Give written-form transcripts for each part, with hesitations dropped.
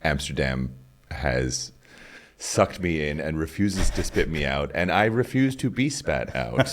Amsterdam has sucked me in and refuses to spit me out, and I refuse to be spat out.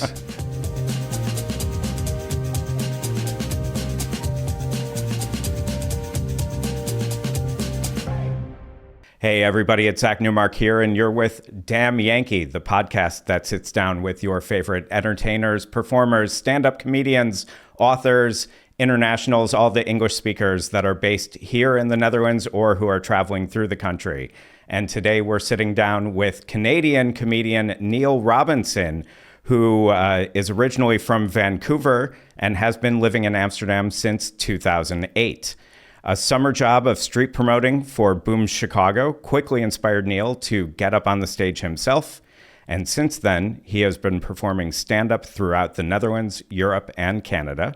Hey everybody, it's Zack Newmark here, and you're with Damn Yankee, the podcast that sits down with your favorite entertainers, performers, stand-up comedians, authors, internationals, all the English speakers that are based here in the Netherlands or who are traveling through the country. And today we're sitting down with Canadian comedian Neil Robinson, who is originally from Vancouver and has been living in Amsterdam since 2008. A summer job of street promoting for Boom Chicago quickly inspired Neil to get up on the stage himself. And since then, he has been performing stand-up throughout the Netherlands, Europe, and Canada.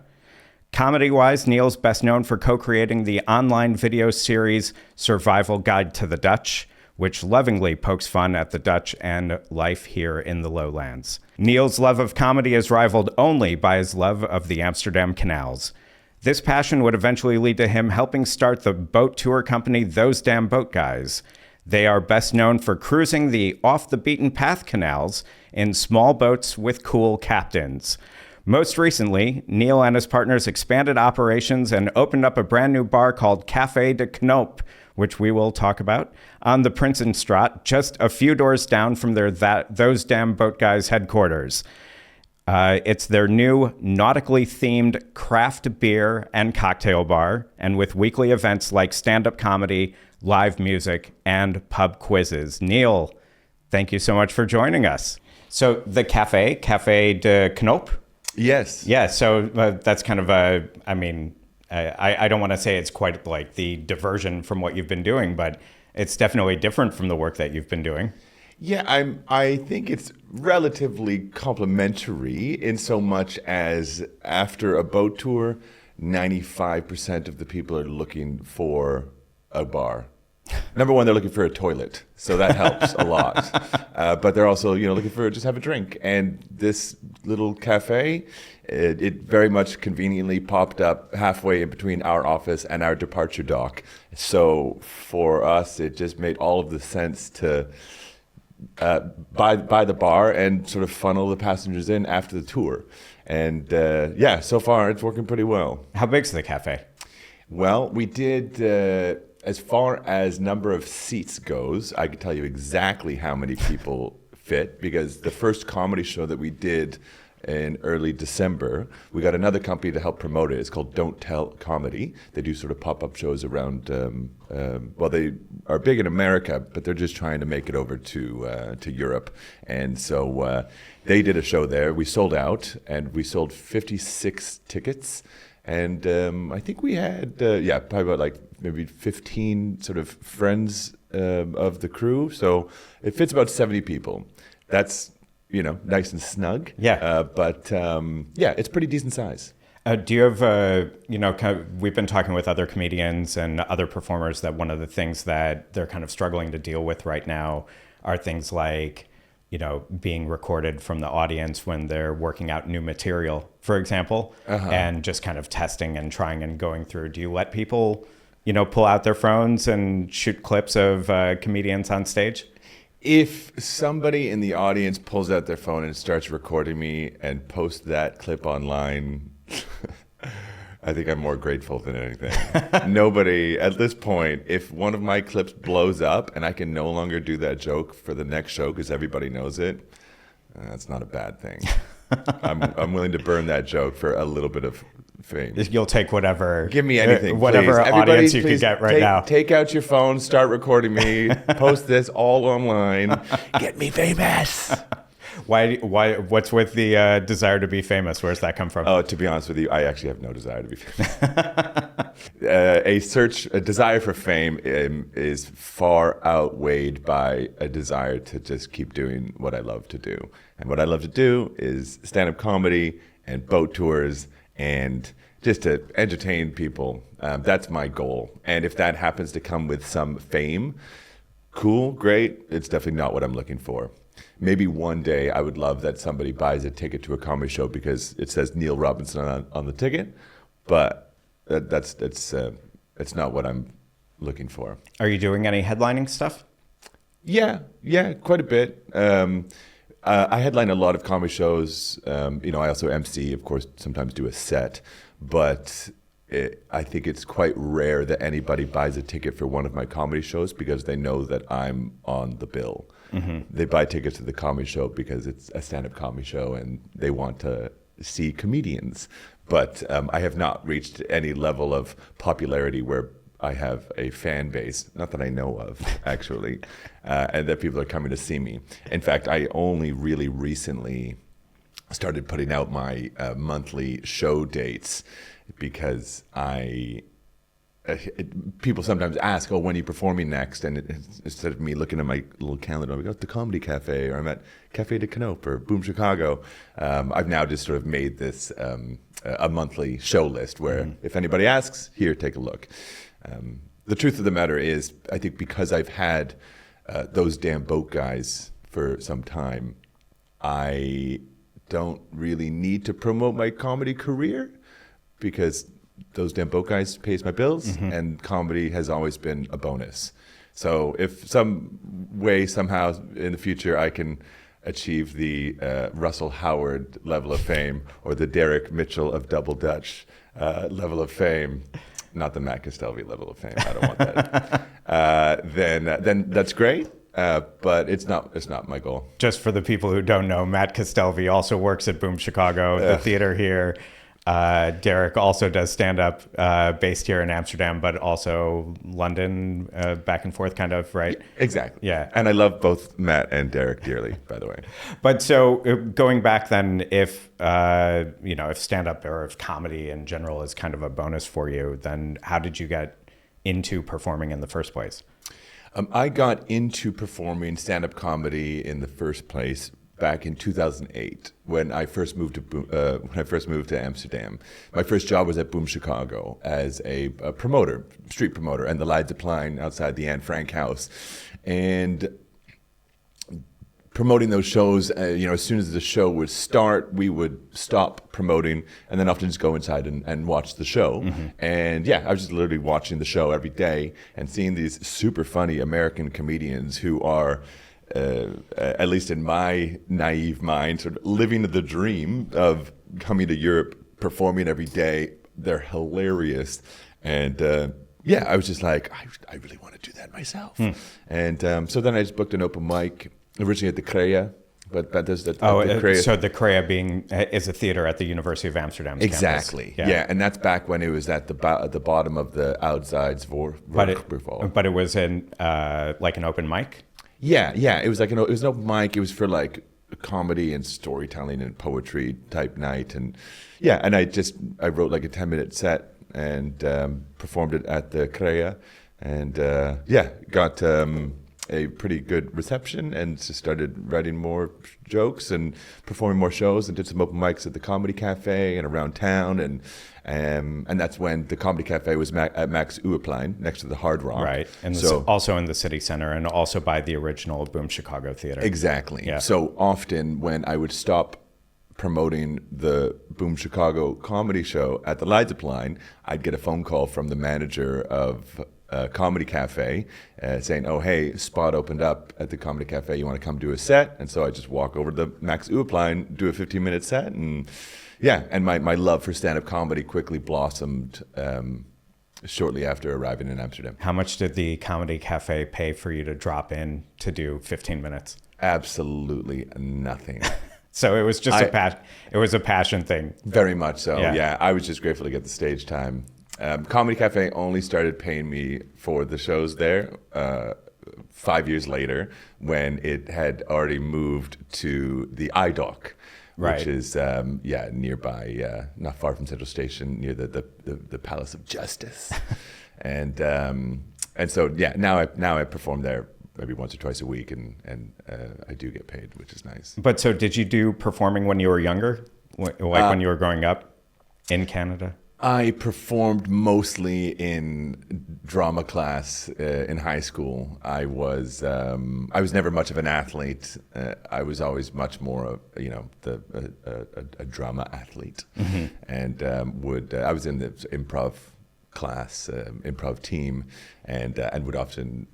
Comedy-wise, Neil's best known for co-creating the online video series Survival Guide to the Dutch, which lovingly pokes fun at the Dutch and life here in the lowlands. Neil's love of comedy is rivaled only by his love of the Amsterdam canals. This passion would eventually lead to him helping start the boat tour company Those Damn Boat Guys. They are best known for cruising the off-the-beaten-path canals in small boats with cool captains. Most recently, Neil and his partners expanded operations and opened up a brand new bar called Café de Knoop, which we will talk about, on the Prinsenstraat, just a few doors down from their Those Damn Boat Guys headquarters. It's their new nautically themed craft beer and cocktail bar, and with weekly events like stand-up comedy, live music, and pub quizzes. Neil, thank you so much for joining us. So the Café de Knoop? Yes. Yeah, so that's kind of I don't want to say it's quite like the diversion from what you've been doing, but it's definitely different from the work that you've been doing. Yeah, I think it's relatively complimentary in so much as after a boat tour, 95% of the people are looking for a bar. Number one, they're looking for a toilet, so that helps a lot. But they're also, looking for just have a drink. And this little cafe, it very much conveniently popped up halfway in between our office and our departure dock. So for us, it just made all of the sense to buy the bar and sort of funnel the passengers in after the tour. And so far it's working pretty well. How big's the cafe? Well, we did, as far as number of seats goes, I can tell you exactly how many people fit, because the first comedy show that we did in early December, we got another company to help promote it. It's called Don't Tell Comedy. They do sort of pop-up shows around, they are big in America, but they're just trying to make it over to Europe. And so they did a show there. We sold out, and we sold 56 tickets. And I think we had, probably about like maybe 15 sort of friends of the crew. So it fits about 70 people. That's nice and snug. Yeah. But it's pretty decent size. Do you have, we've been talking with other comedians and other performers that one of the things that they're kind of struggling to deal with right now are things like, being recorded from the audience when they're working out new material, for example, and just kind of testing and trying and going through. Do you let people, pull out their phones and shoot clips of comedians on stage? If somebody in the audience pulls out their phone and starts recording me and posts that clip online, I think I'm more grateful than anything. Nobody, at this point, if one of my clips blows up and I can no longer do that joke for the next show because everybody knows it, that's not a bad thing. I'm willing to burn that joke for a little bit of fame. You'll take whatever. Give me anything, whatever please. Audience you can get right now. Take out your phone, start recording me, post this all online. Get me famous. Why? What's with the desire to be famous? Where's that come from? Oh, to be honest with you, I actually have no desire to be famous. A desire for fame is far outweighed by a desire to just keep doing what I love to do. And what I love to do is stand-up comedy and boat tours and just to entertain people. That's my goal. And if that happens to come with some fame, cool, great. It's definitely not what I'm looking for. Maybe one day I would love that somebody buys a ticket to a comedy show because it says Neil Robinson on the ticket, but it's not what I'm looking for. Are you doing any headlining stuff? Yeah, quite a bit. I headline a lot of comedy shows. I also MC, of course, sometimes do a set, but I think it's quite rare that anybody buys a ticket for one of my comedy shows because they know that I'm on the bill. They buy tickets to the comedy show because it's a stand-up comedy show and they want to see comedians. But I have not reached any level of popularity where I have a fan base, not that I know of, actually, and that people are coming to see me. In fact, I only really recently started putting out my monthly show dates because people sometimes ask, "Oh, when are you performing next?" And instead of me looking at my little calendar, I go to the Comedy Cafe, or I'm at Café de Canop or Boom Chicago. I've now just sort of made this a monthly show list where if anybody asks, here, take a look. The truth of the matter is, I think because I've had those damn boat guys for some time, I don't really need to promote my comedy career because those damn boat guys pays my bills and comedy has always been a bonus. So if some way, somehow in the future I can achieve the Russell Howard level of fame or the Derek Mitchell of Double Dutch level of fame, not the Matt Castelvi level of fame. I don't want that. Then that's great, but it's not my goal. Just for the people who don't know, Matt Castelvi also works at Boom Chicago, the theater here. Derek also does stand-up based here in Amsterdam, but also London, back and forth kind of, right? Exactly. Yeah. And I love both Matt and Derek dearly, by the way. But so going back then, if stand-up or if comedy in general is kind of a bonus for you, then how did you get into performing in the first place? I got into performing stand-up comedy in the first place back in 2008 when I first moved to Amsterdam. My first job was at Boom Chicago as a promoter, street promoter, and the Leidseplein outside the Anne Frank house. And promoting those shows, as soon as the show would start, we would stop promoting and then often just go inside and watch the show. And I was just literally watching the show every day and seeing these super funny American comedians who are at least in my naive mind, sort of living the dream of coming to Europe, performing every day. They're hilarious. And I was just like, I really want to do that myself. And so then I just booked an open mic, originally at the Crea. But there's the Crea. So the Crea is a theater at the University of Amsterdam. Exactly. Yeah, and that's back when it was at the bottom of the outsides for But it was in like an open mic? Yeah. It was an open mic. It was for like comedy and storytelling and poetry type night, and I wrote like a 10-minute set and performed it at the Crea, and got a pretty good reception, and just started writing more jokes and performing more shows, and did some open mics at the Comedy Cafe and around town, and that's when the Comedy Cafe was at Max Uweplein, next to the Hard Rock. Right, and so also in the city center, and also by the original Boom Chicago Theater. Exactly. Yeah. So often when I would stop promoting the Boom Chicago comedy show at the Leidseplein, I'd get a phone call from the manager of Comedy Cafe saying, "Oh, hey, spot opened up at the Comedy Cafe. You want to come do a set?" And so I just walk over to the Max Uweplein, do a 15-minute set, and my love for stand-up comedy quickly blossomed shortly after arriving in Amsterdam. How much did the Comedy Cafe pay for you to drop in to do 15 minutes? Absolutely nothing. So it was just a passion thing. Very much so. Yeah. I was just grateful to get the stage time. Comedy Cafe only started paying me for the shows there 5 years later, when it had already moved to the iDoc, right, which is nearby, not far from Central Station, near the Palace of Justice. and so now I perform there maybe once or twice a week, and I do get paid, which is nice. But so did you do performing when you were younger, when you were growing up in Canada? I performed mostly in drama class in high school. I was never much of an athlete. I was always much more of a drama athlete, and I was in the improv class, improv team, and would often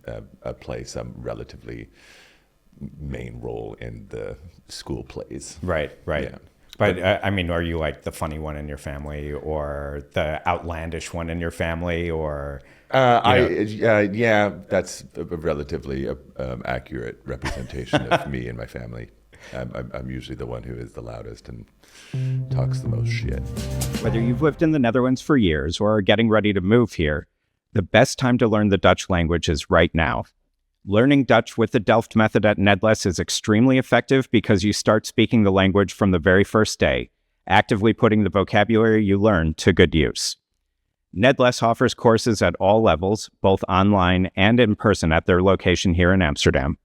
play some relatively main role in the school plays. Right. Yeah. But I mean, are you like the funny one in your family, or the outlandish one in your family, or? Yeah, that's a relatively accurate representation of me and my family. I'm usually the one who is the loudest and talks the most shit. Whether you've lived in the Netherlands for years or are getting ready to move here, the best time to learn the Dutch language is right now. Learning Dutch with the Delft method at Nedles is extremely effective because you start speaking the language from the very first day, actively putting the vocabulary you learn to good use. Nedles offers courses at all levels, both online and in person at their location here in Amsterdam.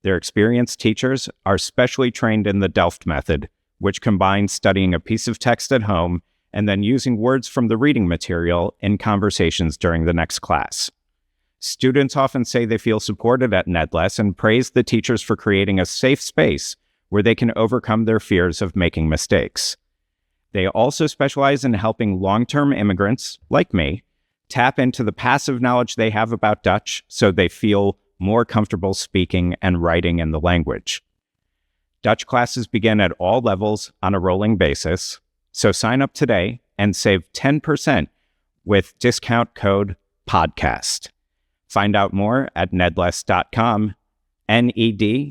Their experienced teachers are specially trained in the Delft method, which combines studying a piece of text at home and then using words from the reading material in conversations during the next class. Students often say they feel supported at Nedles and praise the teachers for creating a safe space where they can overcome their fears of making mistakes. They also specialize in helping long-term immigrants, like me, tap into the passive knowledge they have about Dutch so they feel more comfortable speaking and writing in the language. Dutch classes begin at all levels on a rolling basis, so sign up today and save 10% with discount code PODCAST. Find out more at nedles.com, Nedles.com.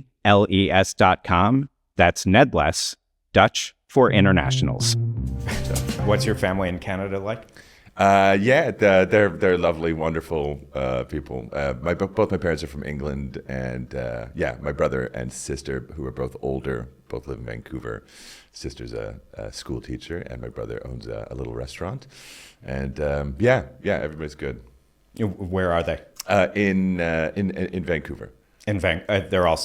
That's Nedles, Dutch for internationals. What's your family in Canada like? They're lovely, wonderful people. Both my parents are from England, and my brother and sister, who are both older, both live in Vancouver. Sister's a school teacher, and my brother owns a little restaurant. And everybody's good. Where are they? In Vancouver. They're all,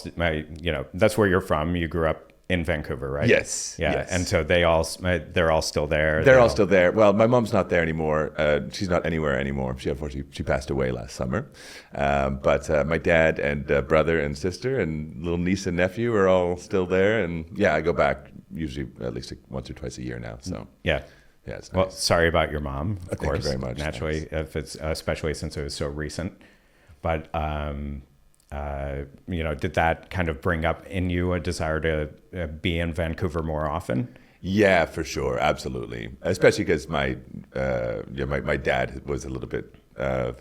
that's where you're from. You grew up in Vancouver, right? Yes. Yeah. Yes. And so they're all still there. They're all still there. Well, my mom's not there anymore. She's not anywhere anymore. She passed away last summer. But my dad and brother and sister and little niece and nephew are all still there. And I go back usually at least once or twice a year now. So yeah. Yeah, it's nice. Well, sorry about your mom, of course. Thank you very much. Naturally, if it's especially since it was so recent. But did that kind of bring up in you a desire to be in Vancouver more often? Yeah, for sure, absolutely. Especially because my dad was a little bit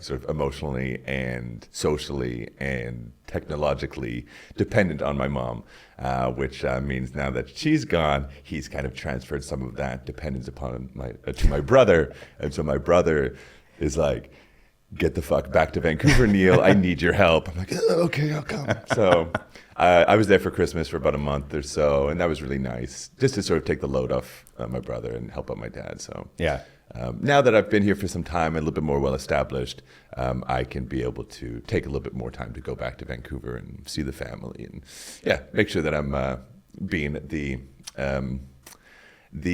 sort of emotionally and socially and technologically dependent on my mom, which means now that she's gone, he's kind of transferred some of that dependence upon to my brother, and so my brother is like, "Get the fuck back to Vancouver, Neil. I need your help." I'm like, "Okay, I'll come." So I was there for Christmas for about a month or so, and that was really nice, just to sort of take the load off my brother and help out my dad. So yeah. Now that I've been here for some time and a little bit more well established, I can be able to take a little bit more time to go back to Vancouver and see the family and make sure that I'm being the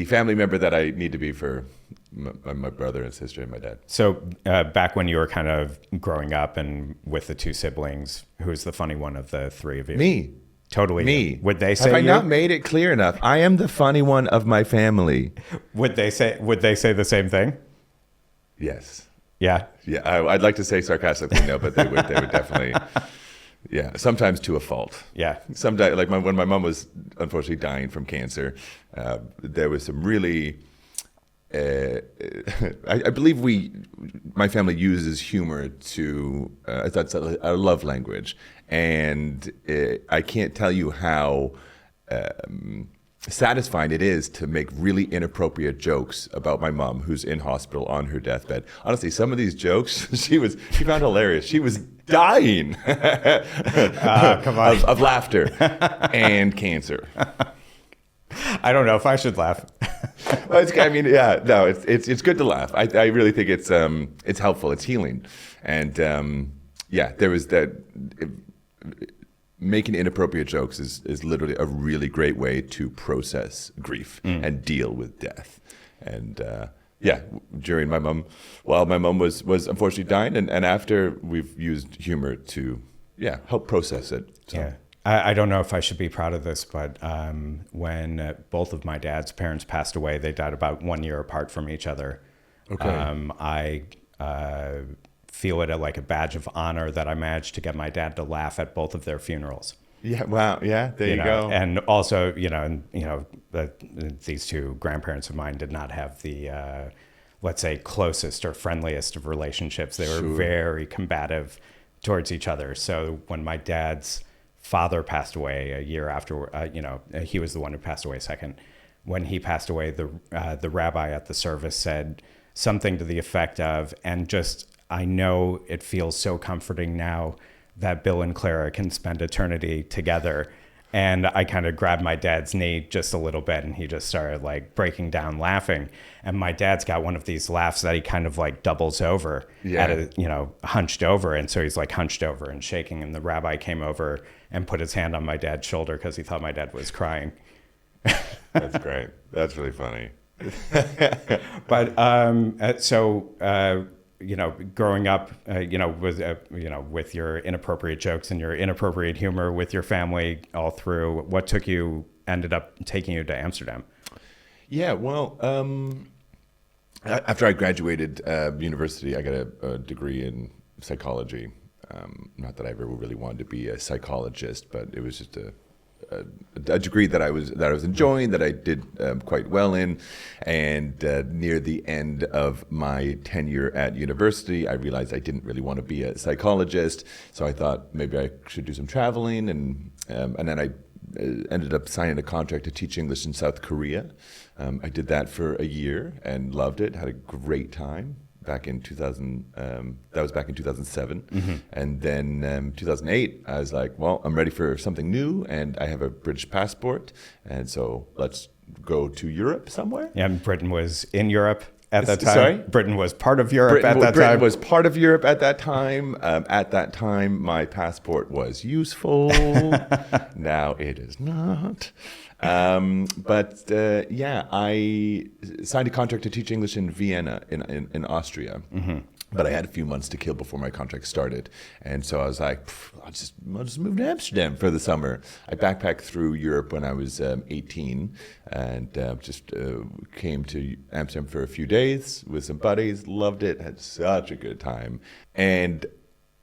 family member that I need to be for my brother and sister and my dad. So back when you were kind of growing up and with the two siblings, who's the funny one of the three of you? Me. Totally. Me. Would they say Have I not made it clear enough? I am the funny one of my family. Would they say the same thing? Yes. Yeah. Yeah. I'd like to say sarcastically no, but they would definitely. Yeah. Sometimes to a fault. Yeah. Sometimes, like when my mom was unfortunately dying from cancer, there was some really. I believe my family uses humor to that's a love language, and I can't tell you how satisfying it is to make really inappropriate jokes about my mom who's in hospital on her deathbed. Honestly, some of these jokes she found hilarious. She was dying come on. of laughter and cancer. I don't know if I should laugh. Well, it's good to laugh. I really think it's helpful. It's healing, and there was that. Making inappropriate jokes is literally a really great way to process grief and deal with death. And during while my mom was unfortunately dying, and after, we've used humor to help process it. So. Yeah. I don't know if I should be proud of this, but when both of my dad's parents passed away, they died about 1 year apart from each other. Okay. feel it like a badge of honor that I managed to get my dad to laugh at both of their funerals. Yeah. Wow. Yeah. There you go. And also, these two grandparents of mine did not have the, let's say, closest or friendliest of relationships. They were very combative towards each other. So when my dad's father passed away a year after, he was the one who passed away second. When he passed away, the rabbi at the service said something to the effect of, and just, I know it feels so comforting now that Bill and Clara can spend eternity together. And I kind of grabbed my dad's knee just a little bit, and he just started like breaking down laughing. And my dad's got one of these laughs that he kind of like doubles over, hunched over. And so he's like hunched over and shaking. And the rabbi came over and put his hand on my dad's shoulder because he thought my dad was crying. That's great. That's really funny. But growing up, with your inappropriate jokes and your inappropriate humor with your family all through, what ended up taking you to Amsterdam? Yeah, well, after I graduated university, I got a degree in psychology. Not that I ever really wanted to be a psychologist, but it was just a degree that I was enjoying, that I did quite well in. And near the end of my tenure at university, I realized I didn't really want to be a psychologist. So I thought maybe I should do some traveling, and then I ended up signing a contract to teach English in South Korea. I did that for a year and loved it. Had a great time. Back in 2000, that was back in 2007. Mm-hmm. And then 2008, I was like, well, I'm ready for something new, and I have a British passport, and so let's go to Europe somewhere. Yeah, and Britain was in Europe at that time. Sorry? Britain was part of Europe at that time. Britain was part of Europe at that time. At that time, my passport was useful. Now it is not. I signed a contract to teach English in Vienna, in Austria. Mm-hmm. But I had a few months to kill before my contract started. And so I was like, I'll just move to Amsterdam for the summer. I backpacked through Europe when I was 18 and came to Amsterdam for a few days with some buddies. Loved it, had such a good time. And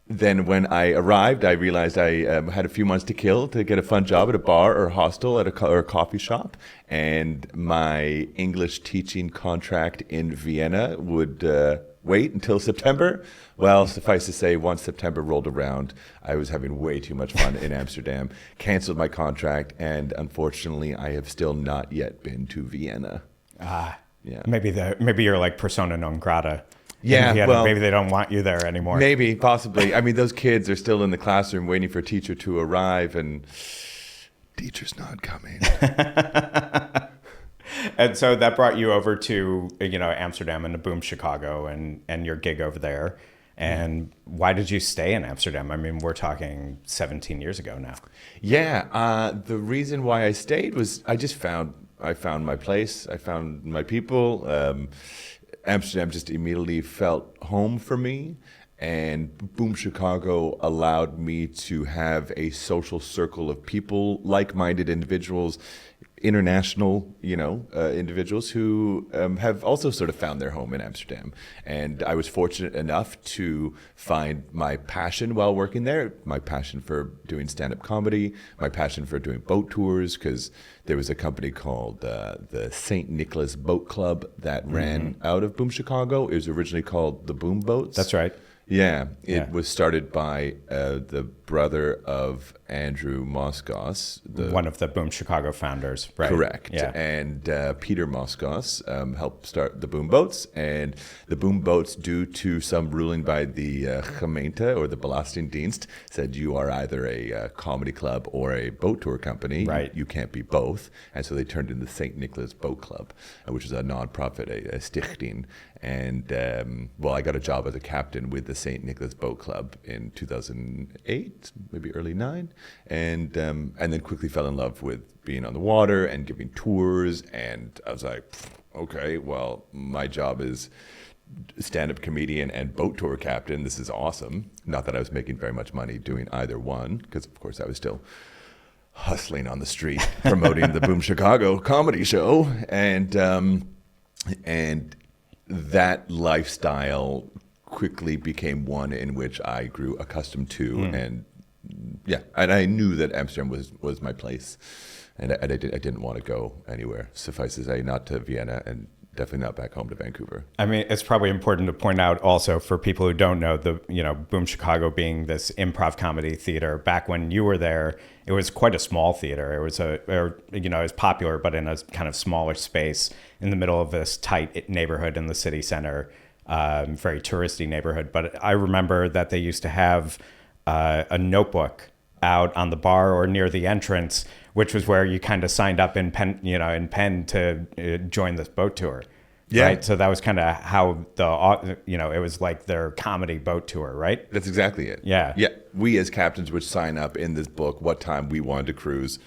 then when I arrived, I realized I had a few months to kill to get a fun job at a bar or hostel or a coffee shop. And my English teaching contract in Vienna would wait until September. Well, suffice to say, once September rolled around, I was having way too much fun in Amsterdam, canceled my contract, and unfortunately, I have still not yet been to Vienna. Yeah. Maybe you're like persona non grata. Yeah, well, maybe they don't want you there anymore. Maybe, possibly. I mean, those kids are still in the classroom waiting for a teacher to arrive, and teacher's not coming. And so that brought you over to, Amsterdam and to Boom Chicago and your gig over there. And why did you stay in Amsterdam? I mean, we're talking 17 years ago now. Yeah, the reason why I stayed was I found my place. I found my people. Amsterdam just immediately felt home for me, and Boom Chicago allowed me to have a social circle of people, like-minded individuals, international, individuals who have also sort of found their home in Amsterdam. And I was fortunate enough to find my passion while working there, my passion for doing stand-up comedy, my passion for doing boat tours, because there was a company called the St. Nicholas Boat Club that ran out of Boom Chicago. It was originally called the Boom Boats. That's right. Yeah, it was started by the brother of Andrew Moskos, one of the Boom Chicago founders, right? Correct. Yeah. And Peter Moskos helped start the Boom Boats, and the Boom Boats, due to some ruling by the gemeente or the Belastingdienst, said you are either a comedy club or a boat tour company. Right. You can't be both, and so they turned into the St. Nicholas Boat Club, which is a nonprofit, a stichting. And I got a job as a captain with the St. Nicholas Boat Club in 2008, maybe early 9, and then quickly fell in love with being on the water and giving tours. And I was like, okay, well, my job is stand-up comedian and boat tour captain. This is awesome. Not that I was making very much money doing either one, because of course I was still hustling on the street promoting the Boom Chicago comedy show, and that lifestyle quickly became one in which I grew accustomed to, and I knew that Amsterdam was my place, and I didn't want to go anywhere. Suffice to say, not to Vienna, and definitely not back home to Vancouver. I mean, it's probably important to point out also for people who don't know, Boom Chicago being this improv comedy theater. Back when you were there, it was quite a small theater. It was it was popular, but in a kind of smaller space in the middle of this tight neighborhood in the city center, very touristy neighborhood. But I remember that they used to have a notebook out on the bar or near the entrance, which was where you kind of signed up in pen to join this boat tour. Yeah. Right. So that was kind of how it was like their comedy boat tour, right? That's exactly it. Yeah. Yeah. We as captains would sign up in this book what time we wanted to cruise.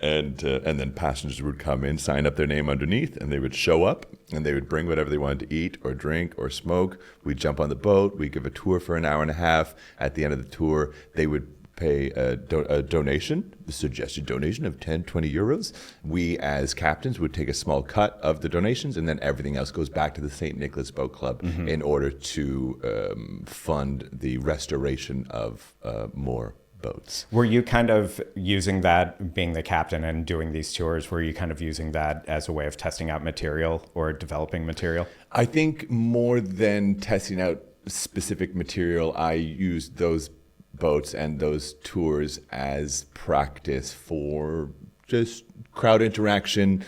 And then passengers would come in, sign up their name underneath, and they would show up, and they would bring whatever they wanted to eat or drink or smoke. We'd jump on the boat. We'd give a tour for an hour and a half. At the end of the tour, they would pay a donation, the suggested donation of 10, 20 euros. We, as captains, would take a small cut of the donations, and then everything else goes back to the St. Nicholas Boat Club in order to fund the restoration of more boats. Were you kind of using that, being the captain and doing these tours, were you kind of using that as a way of testing out material or developing material? I think more than testing out specific material, I used those boats and those tours as practice for just crowd interaction,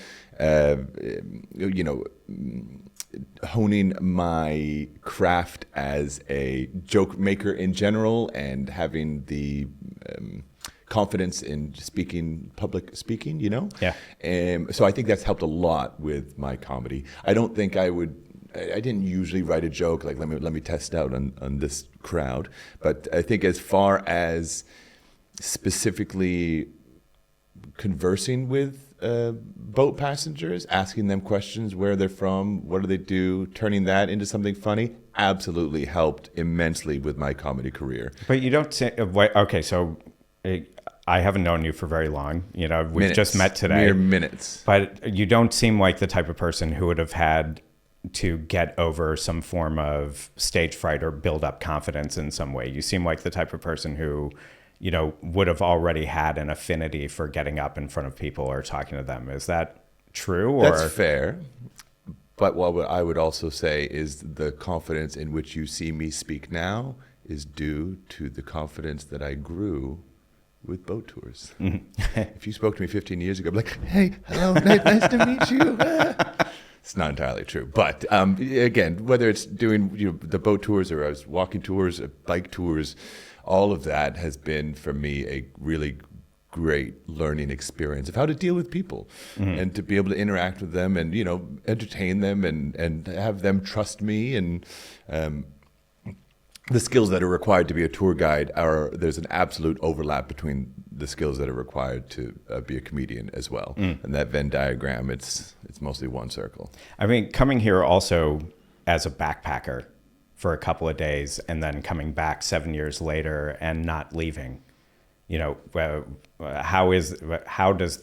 honing my craft as a joke maker in general, and having the confidence in public speaking, Yeah. So I think that's helped a lot with my comedy. I don't think I didn't usually write a joke like, let me test out on this crowd. But I think as far as specifically conversing with boat passengers, asking them questions, where they're from, what do they do, turning that into something funny, absolutely helped immensely with my comedy career. But you don't say, okay, so I haven't known you for very long. We've just met today. Mere minutes. But you don't seem like the type of person who would have had to get over some form of stage fright or build up confidence in some way. You seem like the type of person who would have already had an affinity for getting up in front of people or talking to them. Is that true? Or? That's fair. But what I would also say is the confidence in which you see me speak now is due to the confidence that I grew with boat tours. If you spoke to me 15 years ago, I'd be like, hey, hello, nice to meet you. It's not entirely true. But again, whether it's doing the boat tours or I was walking tours, bike tours, all of that has been for me a really great learning experience of how to deal with people and to be able to interact with them and entertain them and have them trust me, and the skills that are required to be a tour guide there's an absolute overlap between the skills that are required to be a comedian as well. And that Venn diagram, it's mostly one circle. I mean, coming here also as a backpacker for a couple of days and then coming back 7 years later and not leaving, how did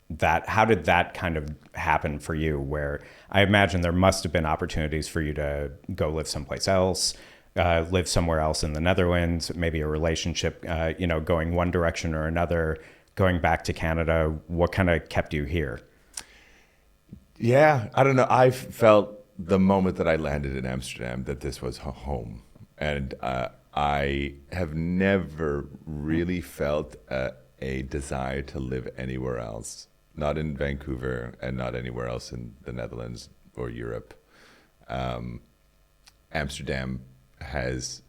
that kind of happen for you, where I imagine there must have been opportunities for you to go live someplace else, live somewhere else in the Netherlands, maybe a relationship, going one direction or another, going back to Canada. What kind of kept you here? Yeah, I don't know. I felt the moment that I landed in Amsterdam that this was home. And I have never really felt a desire to live anywhere else, not in Vancouver and not anywhere else in the Netherlands or Europe. Amsterdam has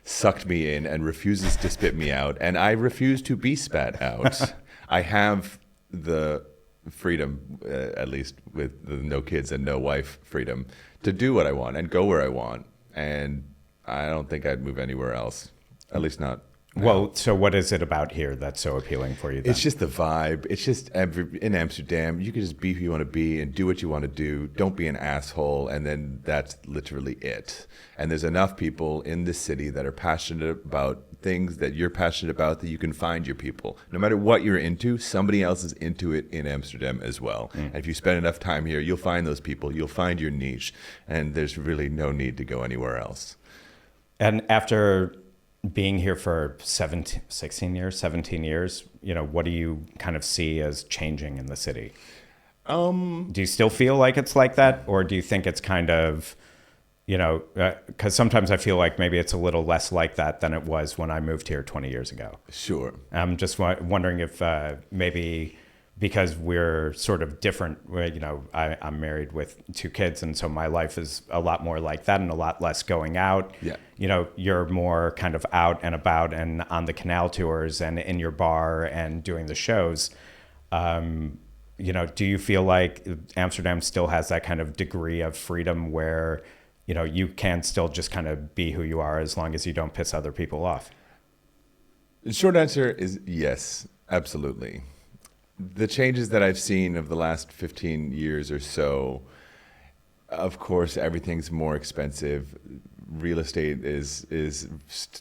sucked me in and refuses to spit me out, and I refuse to be spat out. I have the freedom, at least with the no kids and no wife freedom, to do what I want and go where I want, and I don't think I'd move anywhere else, at least not. Well, so what is it about here that's so appealing for you then? It's just the vibe. It's just in Amsterdam, you can just be who you want to be and do what you want to do. Don't be an asshole, and then that's literally it. And there's enough people in this city that are passionate about things that you're passionate about that you can find your people. No matter what you're into, somebody else is into it in Amsterdam as well. And if you spend enough time here, you'll find those people. You'll find your niche, and there's really no need to go anywhere else. And after being here for 17 years, what do you kind of see as changing in the city? Do you still feel like it's like that? Or do you think it's kind of, because sometimes I feel like maybe it's a little less like that than it was when I moved here 20 years ago. Sure. I'm just wondering if maybe because we're sort of different, I'm married with 2 kids, and so my life is a lot more like that and a lot less going out. Yeah. You're more kind of out and about and on the canal tours and in your bar and doing the shows. Do you feel like Amsterdam still has that kind of degree of freedom where, you can still just kind of be who you are as long as you don't piss other people off? The short answer is yes, absolutely. The changes that I've seen of the last 15 years or so, of course, everything's more expensive. Real estate is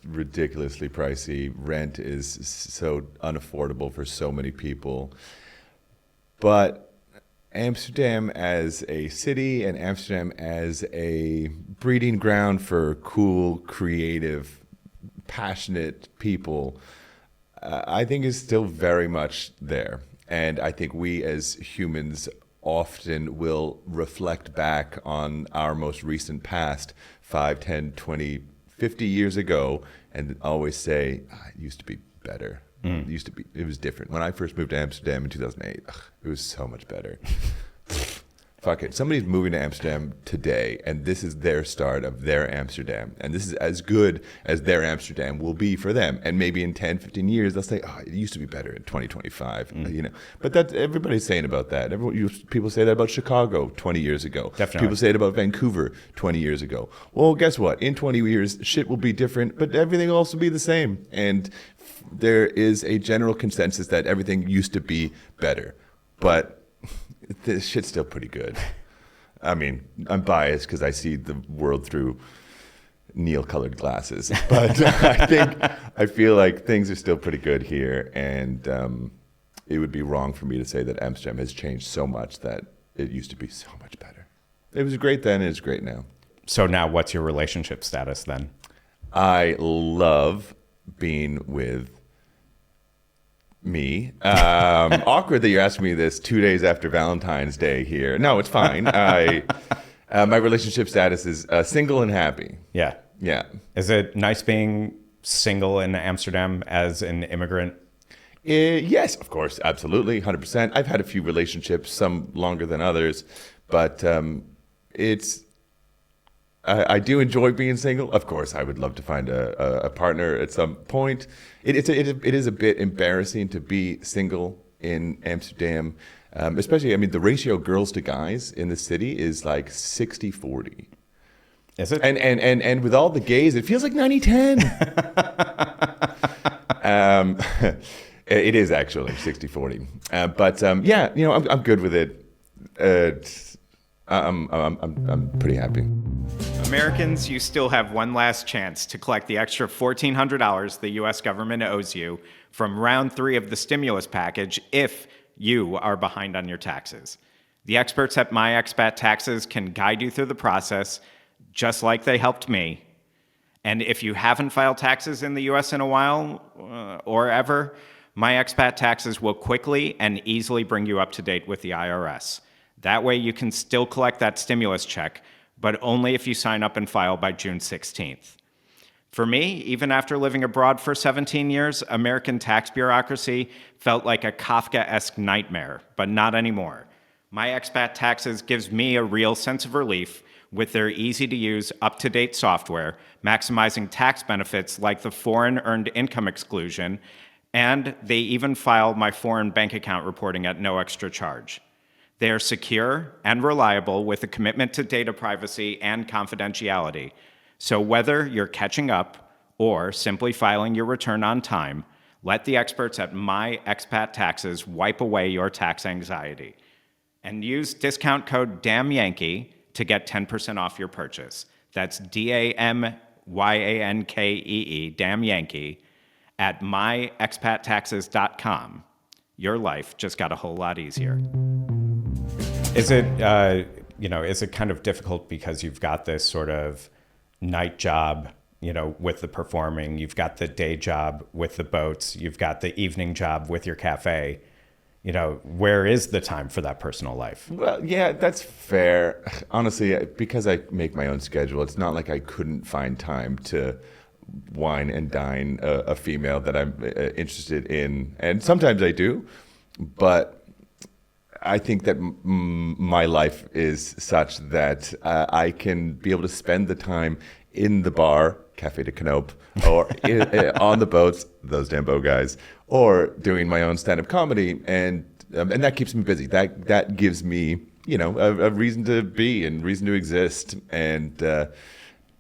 ridiculously pricey. Rent is so unaffordable for so many people. But Amsterdam as a city and Amsterdam as a breeding ground for cool, creative, passionate people, I think is still very much there. And I think we as humans often will reflect back on our most recent past 5, 10, 20, 50 years ago and always say, it used to be better. It was different. When I first moved to Amsterdam in 2008, it was so much better. Fuck it. Somebody's moving to Amsterdam today, and this is their start of their Amsterdam. And this is as good as their Amsterdam will be for them. And maybe in 10, 15 years, they'll say, it used to be better in 2025. But that's everybody's saying about that. People say that about Chicago 20 years ago. Definitely. People say it about Vancouver 20 years ago. Well, guess what? In 20 years, shit will be different, but everything will also be the same. And there is a general consensus that everything used to be better. But this shit's still pretty good. I mean, I'm biased because I see the world through Neil-colored glasses, but I feel like things are still pretty good here, and it would be wrong for me to say that Amsterdam has changed so much that it used to be so much better. It was great then, and it's great now. So now, what's your relationship status then? I love being with me. Awkward that you're asking me this 2 days after Valentine's Day here. No, it's fine. My relationship status is single and happy. Yeah. Yeah. Is it nice being single in Amsterdam as an immigrant? Yes, of course. Absolutely. 100%. I've had a few relationships, some longer than others, but I do enjoy being single. Of course, I would love to find a partner at some point. It is a bit embarrassing to be single in Amsterdam, especially, the ratio girls to guys in the city is like 60-40. Is it? And with all the gays, it feels like 90-10. It is actually 60-40. But yeah, I'm good with it. I'm pretty happy. Americans, you still have one last chance to collect the extra $1,400 the U.S. government owes you from round 3 of the stimulus package if you are behind on your taxes. The experts at My Expat Taxes can guide you through the process, just like they helped me. And if you haven't filed taxes in the U.S. in a while, or ever, My Expat Taxes will quickly and easily bring you up to date with the IRS. That way you can still collect that stimulus check, but only if you sign up and file by June 16th. For me, even after living abroad for 17 years, American tax bureaucracy felt like a Kafka-esque nightmare, but not anymore. My Expat Taxes gives me a real sense of relief with their easy-to-use, up-to-date software, maximizing tax benefits like the foreign earned income exclusion, and they even file my foreign bank account reporting at no extra charge. They are secure and reliable with a commitment to data privacy and confidentiality. So whether you're catching up or simply filing your return on time, let the experts at My Expat Taxes wipe away your tax anxiety. And use discount code DAMNYANKEE to get 10% off your purchase. That's DAMYANKEE, DAMNYANKEE, at myexpattaxes.com. Your life just got a whole lot easier. Is it, is it kind of difficult because you've got this sort of night job with the performing, you've got the day job with the boats, you've got the evening job with your cafe. Where is the time for that personal life? Well, yeah, that's fair. Honestly, because I make my own schedule, it's not like I couldn't find time to wine and dine a female that I'm interested in. And sometimes I do, but I think that my life is such that I can be able to spend the time in the bar, Café de Canope, or on the boats, those damn boat guys, or doing my own stand-up comedy, and that keeps me busy. That gives me, a reason to be and reason to exist. And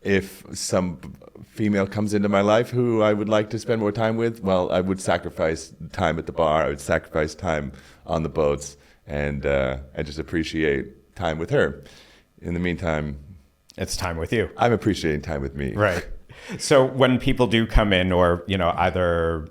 if some female comes into my life who I would like to spend more time with, well, I would sacrifice time at the bar. I would sacrifice time on the boats, and I just appreciate time with her. In the meantime, it's time with you. I'm appreciating time with me. Right. So when people do come in, or, either,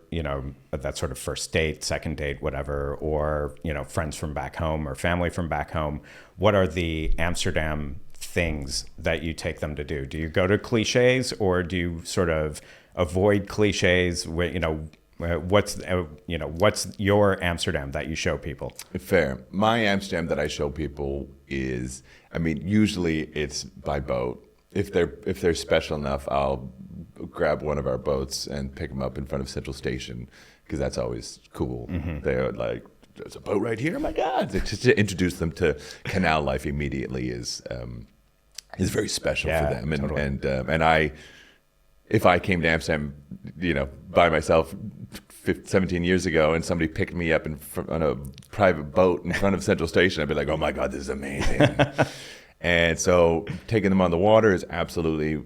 that sort of first date, second date, whatever, or, friends from back home or family from back home, what are the Amsterdam things that you take them to do? Do you go to cliches, or do you sort of avoid cliches? What's your Amsterdam that you show people? Fair. My Amsterdam that I show people is, usually it's by boat. If they're special enough, I'll grab one of our boats and pick them up in front of Central Station, because that's always cool. Mm-hmm. They're like, there's a boat right here. Oh my God! Just to introduce them to canal life immediately is very special for them. And totally. and I, if I came to Amsterdam, by myself 17 years ago, and somebody picked me up on a private boat in front of Central Station, I'd be like, oh my God, this is amazing. And so taking them on the water is absolutely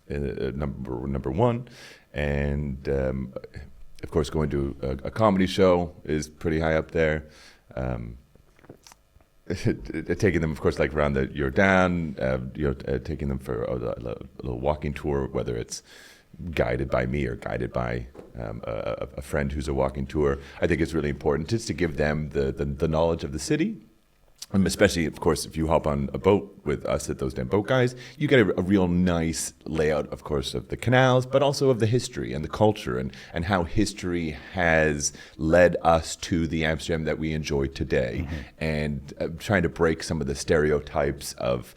number one. And of course, going to a comedy show is pretty high up there. Taking them, of course, like around the Jordan, taking them for a little walking tour, whether it's guided by me or guided by a friend who's a walking tour. I think it's really important just to give them the knowledge of the city. Especially, of course, if you hop on a boat with us at Those Damn Boat Guys, you get a real nice layout, of course, of the canals, but also of the history and the culture, and how history has led us to the Amsterdam that we enjoy today. Mm-hmm. And trying to break some of the stereotypes of,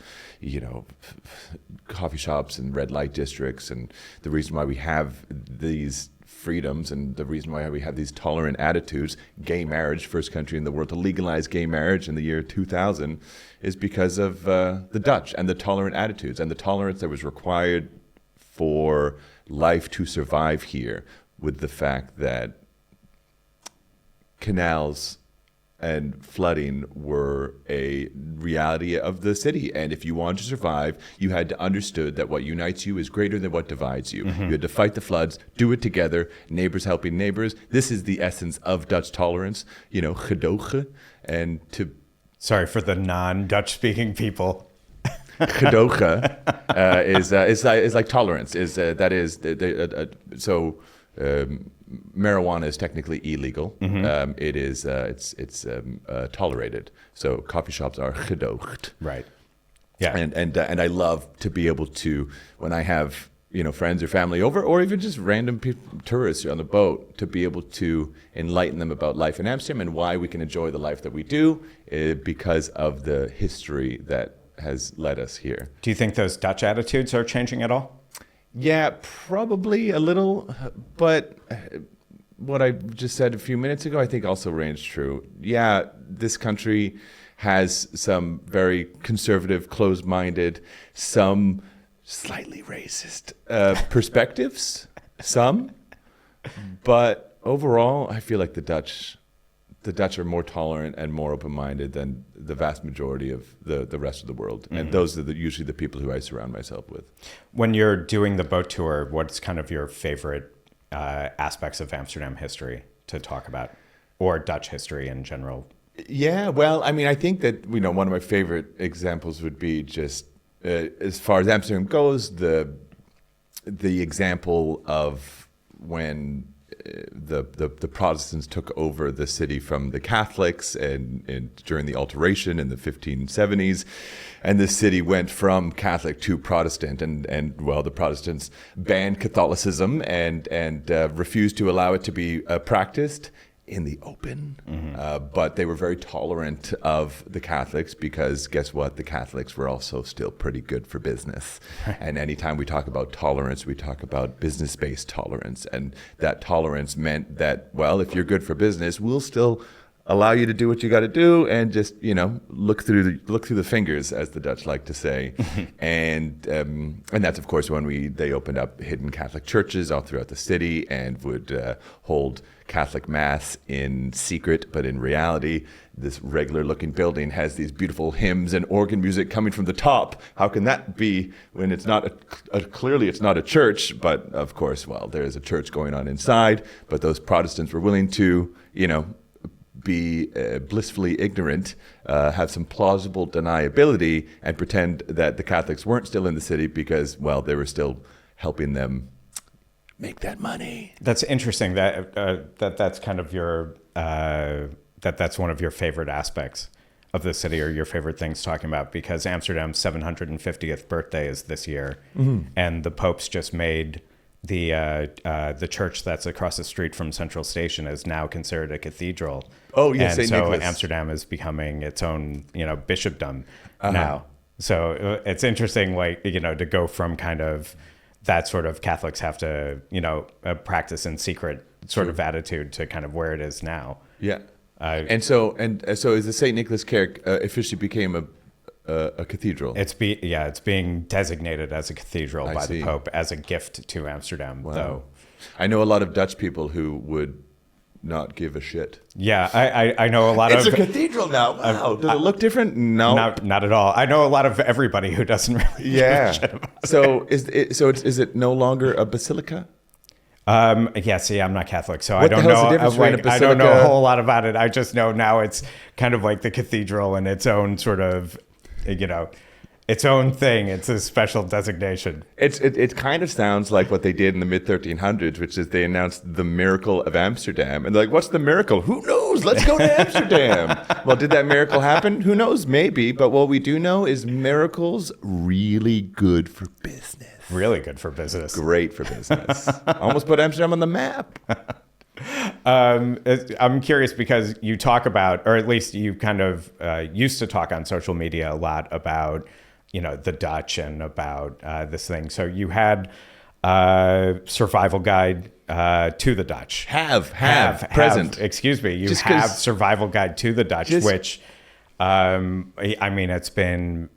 coffee shops and red light districts, and the reason why we have these freedoms and the reason why we have these tolerant attitudes. Gay marriage, first country in the world to legalize gay marriage in the year 2000, is because of the Dutch and the tolerant attitudes and the tolerance that was required for life to survive here, with the fact that canals and flooding were a reality of the city. And if you wanted to survive, you had to understood that what unites you is greater than what divides you. Mm-hmm. You had to fight the floods, do it together, neighbors helping neighbors. This is the essence of Dutch tolerance, gedogen. And to... Sorry for the non-Dutch speaking people. Gedogen is like tolerance. Marijuana is technically illegal. Mm-hmm. It's tolerated. So coffee shops are gedoogd. Right. Yeah. And I love to be able to, when I have friends or family over, or even just random tourists on the boat, to be able to enlighten them about life in Amsterdam and why we can enjoy the life that we do, because of the history that has led us here. Do you think those Dutch attitudes are changing at all? Yeah, probably a little, but what I just said a few minutes ago, I think also rings true. Yeah, this country has some very conservative, closed-minded, some slightly racist perspectives, but overall, I feel like the Dutch are more tolerant and more open-minded than the vast majority of the rest of the world. Mm-hmm. And those are usually the people who I surround myself with. When you're doing the boat tour, what's kind of your favorite aspects of Amsterdam history to talk about, or Dutch history in general? Yeah, well, I think that, one of my favorite examples would be just, as far as Amsterdam goes, the example of when the Protestants took over the city from the Catholics, and during the Alteration in the 1570s, and the city went from Catholic to Protestant, and well, the Protestants banned Catholicism and refused to allow it to be practiced in the open, but they were very tolerant of the Catholics because guess what? The Catholics were also still pretty good for business. And anytime we talk about tolerance, we talk about business-based tolerance. And that tolerance meant that, well, if you're good for business, we'll still allow you to do what you got to do and just, look through the fingers, as the Dutch like to say. And that's, of course, when they opened up hidden Catholic churches all throughout the city and would hold Catholic Mass in secret, but in reality, this regular-looking building has these beautiful hymns and organ music coming from the top. How can that be when it's not clearly it's not a church? But of course, well, there is a church going on inside. But those Protestants were willing to, be blissfully ignorant, have some plausible deniability, and pretend that the Catholics weren't still in the city because, well, they were still helping them make that money. That's interesting. That's kind of your that's one of your favorite aspects of the city, or your favorite things talking about, because Amsterdam's 750th birthday is this year, and the Pope's just made the church that's across the street from Central Station is now considered a cathedral. Oh yes, and St. so Nicholas. Amsterdam is becoming its own bishopdom now. So it's interesting, to go from kind of that sort of Catholics have to practice in secret sort of attitude to kind of where it is now. Yeah, and so is the St. Nicholas Kirk officially became a cathedral? It's being designated as a cathedral by the Pope as a gift to Amsterdam. Wow. Though I know a lot of Dutch people who would not give a shit. Yeah, I know a lot it's of... a cathedral now. Wow. Does it look different? No. Not at all. I know a lot of everybody who doesn't really give a shit about it. Is it no longer a basilica? See, I'm not Catholic, so I What the don't hell's the know. difference between a I don't know a basilica- whole lot about it. I just know now it's kind of like the cathedral in its own sort of, its own thing. It's a special designation. It kind of sounds like what they did in the mid-1300s, which is they announced the miracle of Amsterdam. And they're like, what's the miracle? Who knows? Let's go to Amsterdam. Well, did that miracle happen? Who knows? Maybe. But what we do know is miracles really good for business. Really good for business. Great for business. Almost put Amsterdam on the map. I'm curious because you talk about, or at least you kind of used to talk on social media a lot about, the Dutch and about this thing. So you had Survival Guide to the Dutch. Have present. Excuse me. You Just have 'cause- Survival Guide to the Dutch, which, it's been,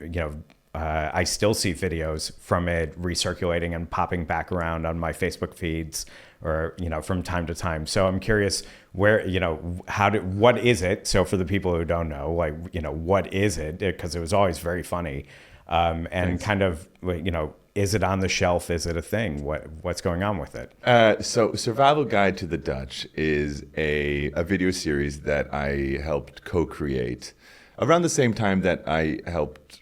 I still see videos from it recirculating and popping back around on my Facebook feeds or, from time to time. So I'm curious where, what is it? So for the people who don't know, what is it? Because it was always very funny. And Thanks. kind of, is it on the shelf? Is it a thing? What's going on with it? So Survival Guide to the Dutch is a video series that I helped co-create around the same time that I helped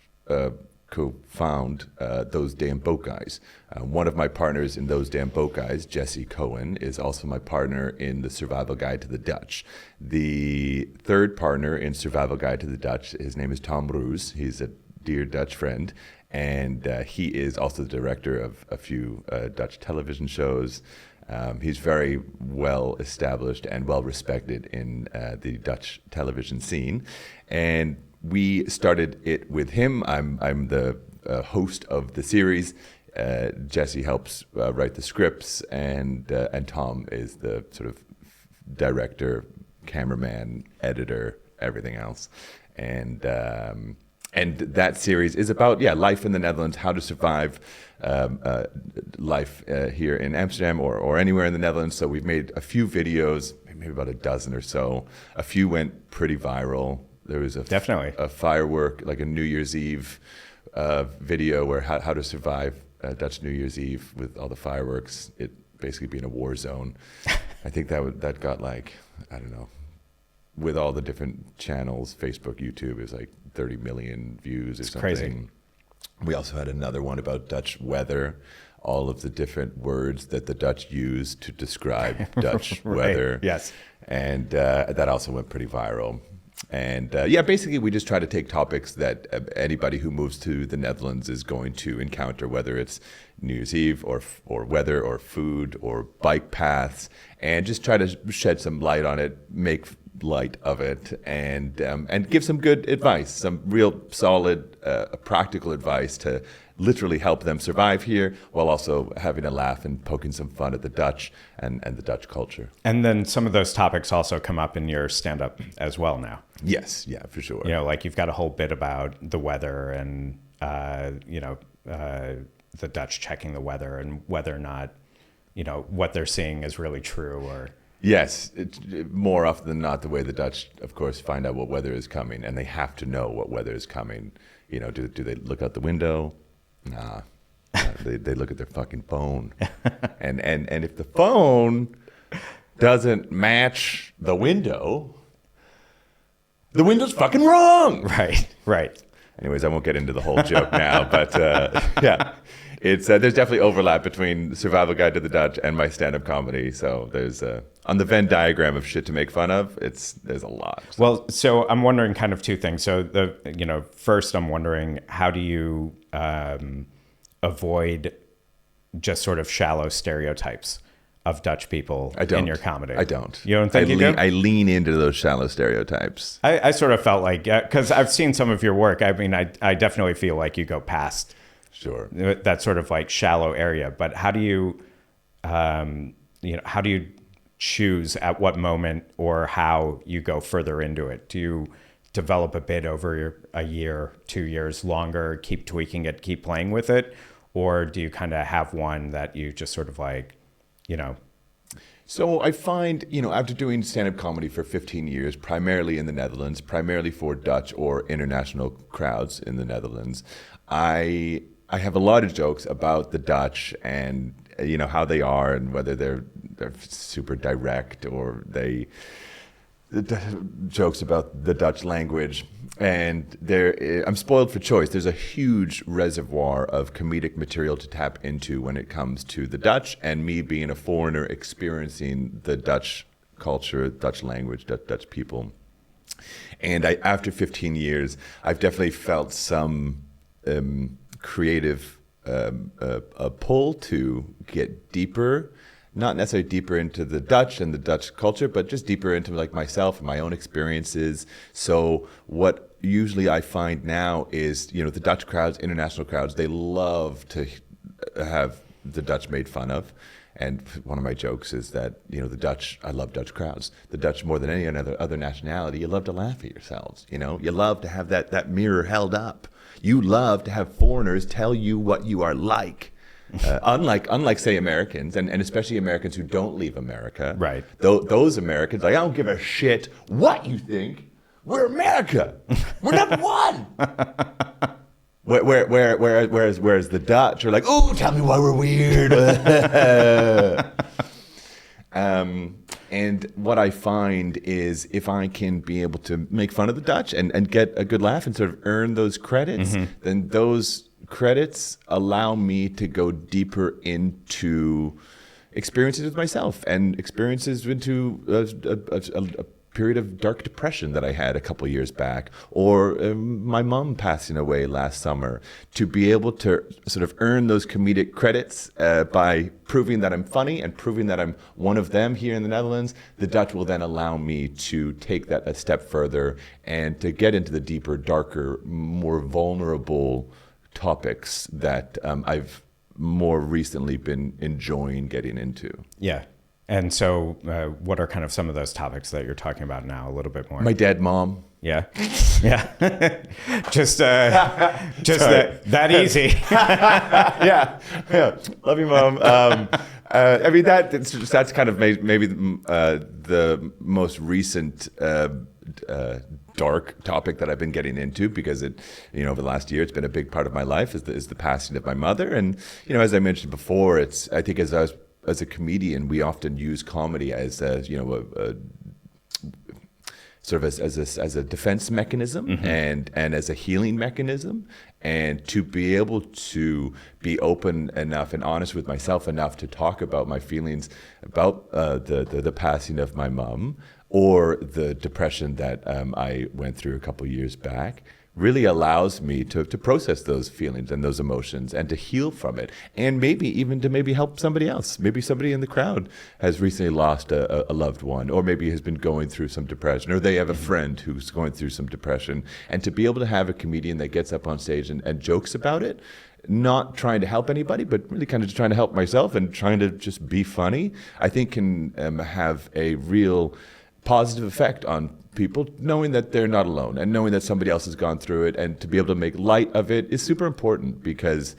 co-found Those Damn Boat Guys. One of my partners in Those Damn Boat Guys, Jesse Cohen, is also my partner in the Survival Guide to the Dutch. The third partner in Survival Guide to the Dutch, his name is Tom Roos. He's a dear Dutch friend, and he is also the director of a few Dutch television shows. He's very well established and well respected in the Dutch television scene, and we started it with him. I'm the host of the series. Jesse helps write the scripts, and Tom is the sort of director, cameraman, editor, everything else. And that series is about life in the Netherlands, how to survive life here in Amsterdam or anywhere in the Netherlands. So we've made a few videos, maybe about a dozen or so. A few went pretty viral. There was Definitely a firework, like a New Year's Eve video where how to survive Dutch New Year's Eve with all the fireworks, it basically being a war zone. I think that got like, I don't know, with all the different channels, Facebook, YouTube, it was like 30 million views or something. Crazy. We also had another one about Dutch weather all of the different words that the Dutch use to describe Dutch weather. Yes. And that also went pretty viral. And yeah, basically we just try to take topics that anybody who moves to the Netherlands is going to encounter, whether it's New Year's Eve or weather or food or bike paths, and just try to shed some light on it, make light of it, and give some good advice, some real solid, practical advice to literally help them survive here, while also having a laugh and poking some fun at the Dutch and the Dutch culture. And then some of those topics also come up in your stand-up as well now. Yes, yeah, for sure. You know, like you've got a whole bit about the weather and, the Dutch checking the weather and whether or not, what they're seeing is really true or... Yes, it's more often than not the way the Dutch, of course, find out what weather is coming, and they have to know what weather is coming. Do they look out the window? Nah. They look at their fucking phone. And if the phone doesn't match the window's fucking wrong. Right. Anyways, I won't get into the whole joke now, but yeah. It's there's definitely overlap between Survival Guide to the Dutch and my stand-up comedy. So there's on the Venn diagram of shit to make fun of, there's a lot. Well, so I'm wondering kind of two things. So first I'm wondering, how do you avoid just sort of shallow stereotypes of Dutch people in your comedy? I don't. You don't think you do? I lean into those shallow stereotypes. I sort of felt like, because I've seen some of your work. I mean, I definitely feel like you go past sure that sort of like shallow area. But how do you, how do you choose at what moment or how you go further into it? Do you develop a bit over a year, 2 years longer, keep tweaking it, keep playing with it? Or do you kind of have one that you just sort of like, So I find, after doing stand-up comedy for 15 years, primarily in the Netherlands, primarily for Dutch or international crowds in the Netherlands, I have a lot of jokes about the Dutch and, how they are and whether they're super direct or jokes about the Dutch language. And I'm spoiled for choice. There's a huge reservoir of comedic material to tap into when it comes to the Dutch, and me being a foreigner experiencing the Dutch culture, Dutch language, Dutch people. And after 15 years, I've definitely felt some creative pull to get deeper. Not necessarily deeper into the Dutch and the Dutch culture, but just deeper into like myself and my own experiences. So what usually I find now is, the Dutch crowds, international crowds, they love to have the Dutch made fun of. And one of my jokes is that, the Dutch, I love Dutch crowds. The Dutch, more than any other nationality, you love to laugh at yourselves. You love to have that mirror held up. You love to have foreigners tell you what you are like. Unlike say Americans, and especially Americans who don't leave America. Right. Those Americans, I don't give a shit what you think. We're America. We're number one. Whereas the Dutch are like, oh, tell me why we're weird. And what I find is if I can be able to make fun of the Dutch and get a good laugh and sort of earn those credits, then those credits allow me to go deeper into experiences with myself and experiences into a period of dark depression that I had a couple years back, or my mom passing away last summer, to be able to sort of earn those comedic credits by proving that I'm funny and proving that I'm one of them here in the Netherlands. The Dutch will then allow me to take that a step further and to get into the deeper, darker, more vulnerable topics that I've more recently been enjoying getting into. Yeah. And so what are kind of some of those topics that you're talking about now a little bit more? My dead mom. Yeah. Yeah. just that easy. yeah. Love you, Mom. I mean, that's kind of maybe the most recent dark topic that I've been getting into, because over the last year, it's been a big part of my life is the passing of my mother. And, as I mentioned before, I think as a comedian, we often use comedy as sort of as a defense mechanism and as a healing mechanism, and to be able to be open enough and honest with myself enough to talk about my feelings about the passing of my mom or the depression that I went through a couple years back really allows me to process those feelings and those emotions and to heal from it, and maybe even to maybe help somebody else. Maybe somebody in the crowd has recently lost a loved one, or maybe has been going through some depression, or they have a friend who's going through some depression. And to be able to have a comedian that gets up on stage and jokes about it, not trying to help anybody, but really kind of just trying to help myself and trying to just be funny, I think can have a real positive effect on people, knowing that they're not alone and knowing that somebody else has gone through it, and to be able to make light of it is super important, because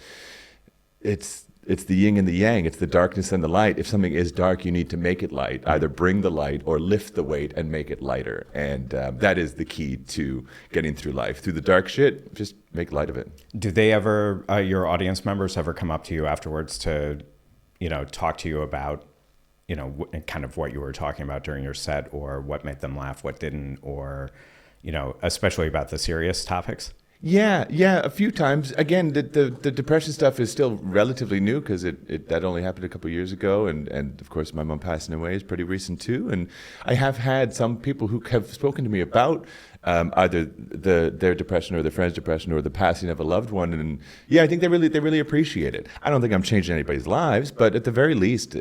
it's the yin and the yang, it's the darkness and the light. If something is dark, you need to make it light, either bring the light or lift the weight and make it lighter. And that is the key to getting through life. Through the dark shit, just make light of it. Do they ever, your audience members ever come up to you afterwards to, talk to you about, kind of what you were talking about during your set, or what made them laugh, what didn't, or, especially about the serious topics? Yeah, a few times. Again, the depression stuff is still relatively new, because that only happened a couple of years ago, and of course my mom passing away is pretty recent too. And I have had some people who have spoken to me about either their depression or their friend's depression or the passing of a loved one, and yeah, I think they really appreciate it. I don't think I'm changing anybody's lives, but at the very least,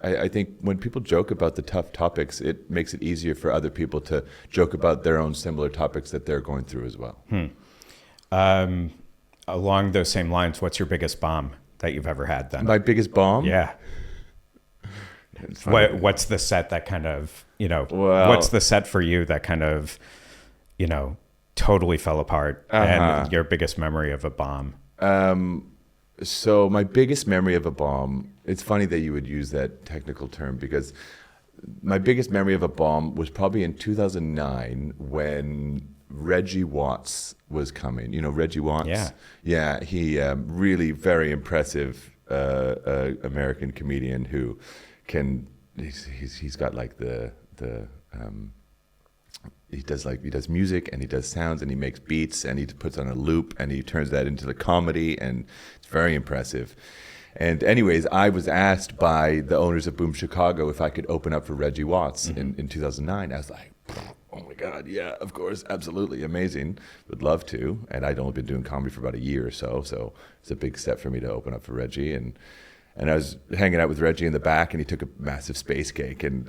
I think when people joke about the tough topics, it makes it easier for other people to joke about their own similar topics that they're going through as well. Along those same lines, what's your biggest bomb that you've ever had then? My biggest bomb? Yeah. What's the set that kind of, what's the set for you that kind of, totally fell apart, and your biggest memory of a bomb? So my biggest memory of a bomb, it's funny that you would use that technical term, because my biggest memory of a bomb was probably in 2009 when Reggie Watts was coming. You know Reggie Watts? Yeah. Yeah, he really very impressive American comedian who he's got like he does music, and he does sounds, and he makes beats, and he puts on a loop, and he turns that into the comedy, and it's very impressive. And anyways, I was asked by the owners of Boom Chicago if I could open up for Reggie Watts in 2009. I was like, oh my God, yeah, of course, absolutely, amazing, would love to. And I'd only been doing comedy for about a year or so it's a big step for me to open up for Reggie. And I was hanging out with Reggie in the back, and he took a massive space cake, and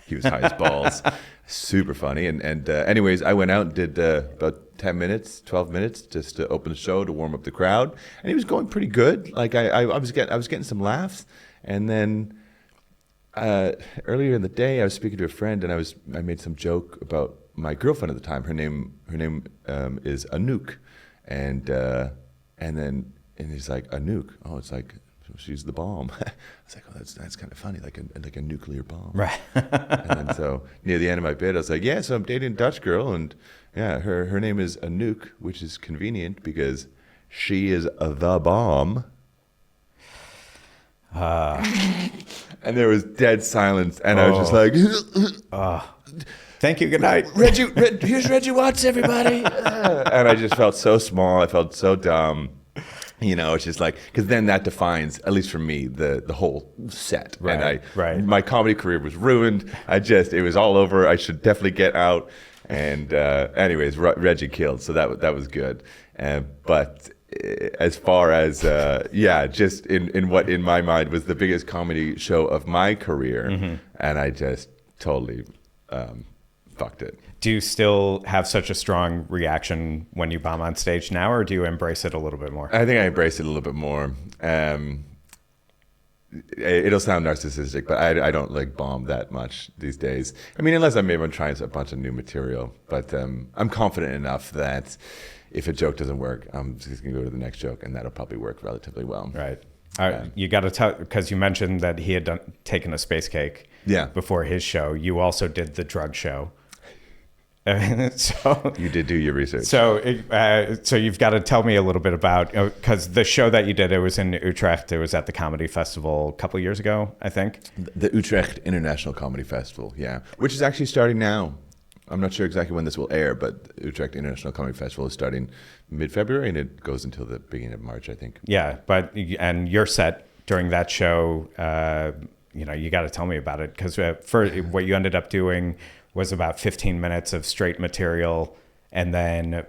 he was high as balls. Super funny. And anyways, I went out and did about 10 minutes, 12 minutes just to open the show, to warm up the crowd. And he was going pretty good. Like I was getting some laughs. And then earlier in the day, I was speaking to a friend, and I made some joke about my girlfriend at the time. Her name is Anouk. And he's like, Anouk. Oh, it's like, she's the bomb. I was like, oh, that's kind of funny, like a nuclear bomb. Right. And then so near the end of my bit, I was like, yeah, so I'm dating a Dutch girl, and yeah, her name is Anouk, which is convenient because she is the bomb. And there was dead silence, and I was just like, thank you, good night. Here's Reggie Watts, everybody. And I just felt so small. I felt so dumb. It's just like, because then that defines, at least for me, the whole set. Right, and my comedy career was ruined. It was all over. I should definitely get out. And anyways, Reggie killed, so that was good. But as far as just in what in my mind was the biggest comedy show of my career, and I just totally fucked it. Do you still have such a strong reaction when you bomb on stage now, or do you embrace it a little bit more? I think I embrace it a little bit more. It'll sound narcissistic, but I don't like bomb that much these days. I mean, unless I'm maybe trying a bunch of new material. But I'm confident enough that if a joke doesn't work, I'm just going to go to the next joke, and that'll probably work relatively well. Right. You got to tell, because you mentioned that he had taken a space cake before his show. You also did the drug show. So you did do your research. So you've got to tell me a little bit about, because the show that you did, it was in Utrecht. It was at the Comedy Festival a couple of years ago, I think. The Utrecht International Comedy Festival, yeah, which is actually starting now. I'm not sure exactly when this will air, but Utrecht International Comedy Festival is starting mid-February, and it goes until the beginning of March, I think. Yeah, and your set during that show, you got to tell me about it, because for what you ended up doing was about 15 minutes of straight material, and then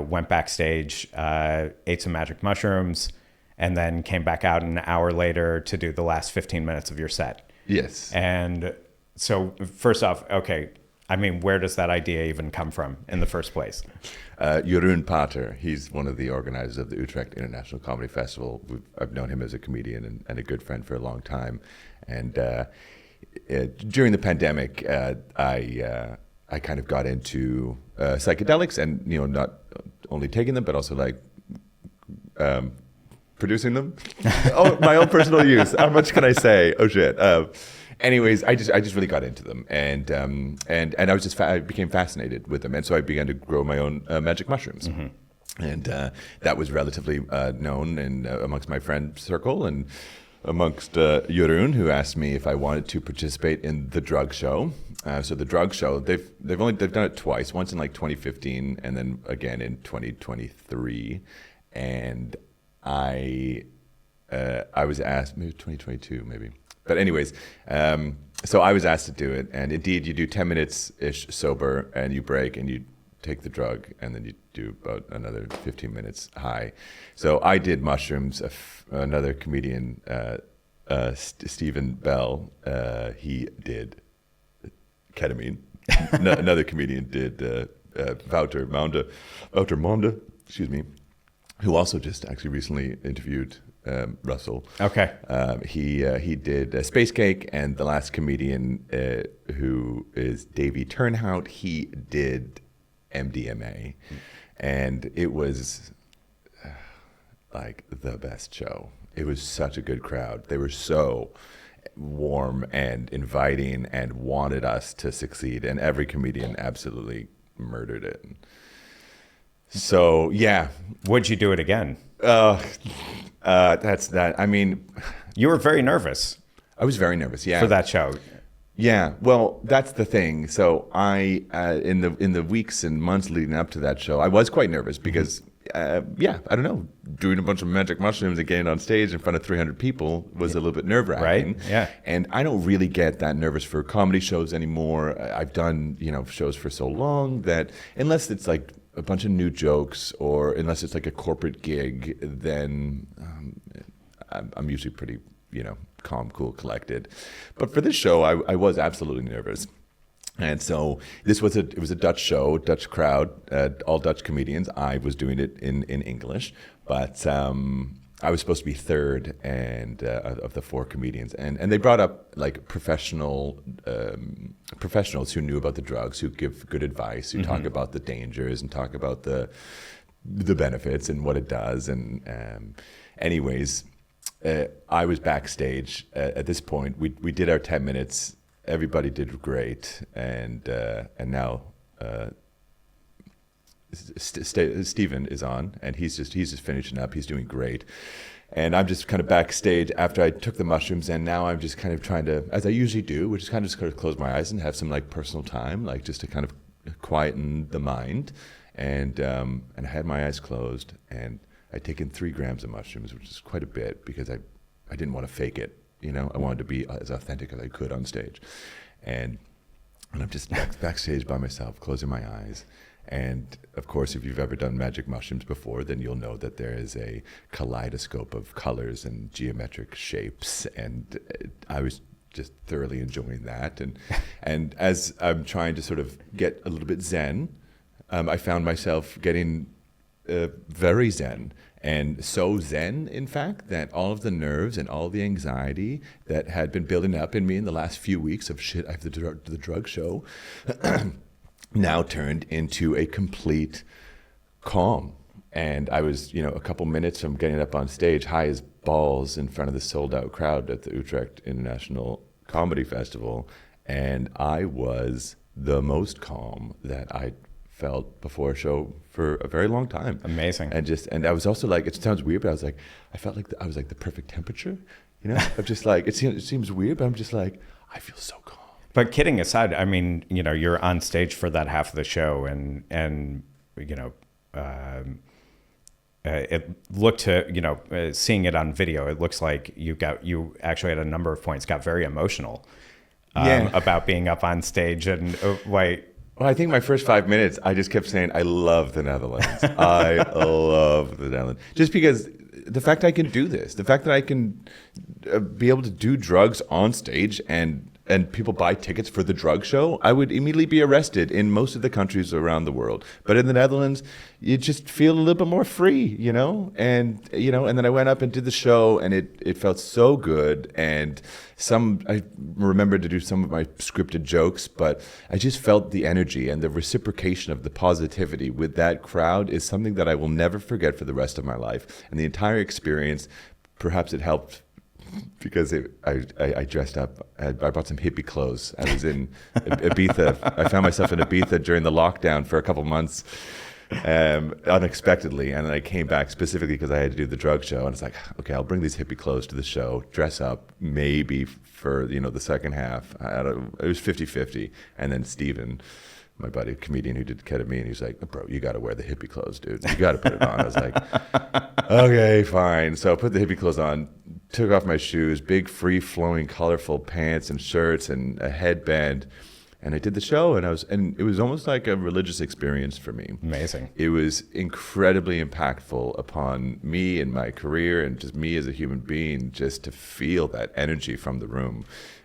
went backstage, ate some magic mushrooms, and then came back out an hour later to do the last 15 minutes of your set. Yes. And so first off, okay, I mean, where does that idea even come from in the first place? Jeroen Pater, he's one of the organizers of the Utrecht International Comedy Festival. I've known him as a comedian and a good friend for a long time. And during the pandemic, I kind of got into psychedelics, and not only taking them, but also like producing them. Oh, my own personal use. How much can I say? Oh shit. Anyways, I just really got into them, and I became fascinated with them, and so I began to grow my own magic mushrooms, and that was relatively known amongst my friend circle and amongst Jeroen, who asked me if I wanted to participate in the drug show. So the drug show, they've done it twice, once in like 2015, and then again in 2023, and I was asked, maybe 2022, maybe. But anyways, so I was asked to do it, and indeed you do 10 minutes-ish sober, and you break, and you take the drug, and then you do about another 15 minutes high. So I did mushrooms. Another comedian, Stephen Bell, he did ketamine. Another comedian did Wouter Monde, excuse me, who also just actually recently interviewed Russell. Okay. He did Space Cake, and the last comedian who is Davey Turnhout, he did MDMA, and it was like the best show. It was such a good crowd. They were so warm and inviting and wanted us to succeed, and every comedian absolutely murdered it. So yeah. Would you do it again? That's that. I mean, you were very nervous. I was very nervous. Yeah. For that show. Yeah. Well, that's the thing. So I, in the weeks and months leading up to that show, I was quite nervous because, I don't know, doing a bunch of magic mushrooms and getting on stage in front of 300 people was a little bit nerve-wracking. Right. Yeah. And I don't really get that nervous for comedy shows anymore. I've done, shows for so long that unless it's like a bunch of new jokes, or unless it's like a corporate gig, then I'm usually pretty, calm, cool, collected. But for this show, I was absolutely nervous. And so it was a Dutch show, Dutch crowd, all Dutch comedians. I was doing it in English, but I was supposed to be third of the four comedians, and they brought up like professionals who knew about the drugs, who give good advice, who talk about the dangers and talk about the benefits and what it does. And anyways, I was backstage at this point. We did our 10 minutes. Everybody did great, and now. Stephen is on, and he's just finishing up. He's doing great, and I'm just kind of backstage after I took the mushrooms, and now I'm just kind of trying to, as I usually do, which is kind of close my eyes and have some like personal time, like just to kind of quieten the mind, and I had my eyes closed, and I'd taken 3 grams of mushrooms, which is quite a bit because I didn't want to fake it, I wanted to be as authentic as I could on stage, and I'm just backstage by myself, closing my eyes. And of course, if you've ever done magic mushrooms before, then you'll know that there is a kaleidoscope of colors and geometric shapes. And I was just thoroughly enjoying that. And as I'm trying to sort of get a little bit zen, I found myself getting very zen. And so zen, in fact, that all of the nerves and all the anxiety that had been building up in me in the last few weeks of shit, I have the drug show, now turned into a complete calm. And I was, a couple minutes from getting up on stage, high as balls in front of the sold-out crowd at the Utrecht International Comedy Festival, and I was the most calm that I felt before a show for a very long time. Amazing. And I was also like, it sounds weird, but I was like, I felt like I was like the perfect temperature, I'm just like, it seems weird, but I'm just like, I feel so calm. But kidding aside, I mean, you're on stage for that half of the show, and it looked to seeing it on video, it looks like you actually at a number of points got very emotional about being up on stage and why. Well, I think my first 5 minutes, I just kept saying, I love the Netherlands. I love the Netherlands. Just because the fact I can do this, the fact that I can be able to do drugs on stage and people buy tickets for the drug show, I would immediately be arrested in most of the countries around the world. But in the Netherlands, you just feel a little bit more free, And then I went up and did the show, and it felt so good. And I remembered to do some of my scripted jokes, but I just felt the energy and the reciprocation of the positivity with that crowd is something that I will never forget for the rest of my life. And the entire experience, perhaps it helped because I dressed up. I bought some hippie clothes. I was in Ibiza. I found myself in Ibiza during the lockdown for a couple months, unexpectedly. And then I came back specifically because I had to do the drug show. And it's like, okay, I'll bring these hippie clothes to the show, dress up maybe for, the second half. It was 50-50. And then Steven, my buddy, comedian who did ketamine, he's like, bro, you got to wear the hippie clothes, dude. You got to put it on. I was like, okay, fine. So I put the hippie clothes on, took off my shoes, big, free-flowing, colorful pants and shirts and a headband. And I did the show, and it was almost like a religious experience for me. Amazing. It was incredibly impactful upon me and my career and just me as a human being, just to feel that energy from the room.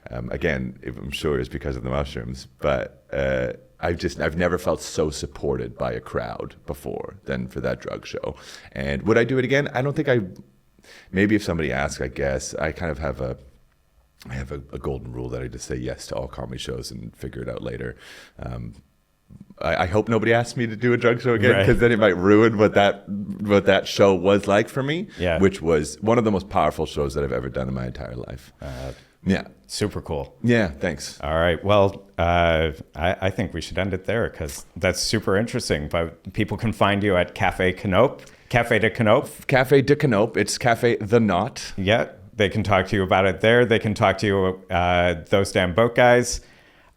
Again, I'm sure it's because of the mushrooms, but I've never felt so supported by a crowd before than for that drug show. And would I do it again? I don't think maybe if somebody asks, I guess. I kind of have a golden rule that I just say yes to all comedy shows and figure it out later. I hope nobody asks me to do a drug show again, because then it might ruin what that show was like for me, which was one of the most powerful shows that I've ever done in my entire life. Yeah. Super cool. Yeah, thanks. All right. Well, I think we should end it there because that's super interesting. But people can find you at Café Knoop. Café de Knoop. Café de Knoop. It's Café the Knot. Yeah. They can talk to you about it there. They can talk to you, Those Damn Boat Guys.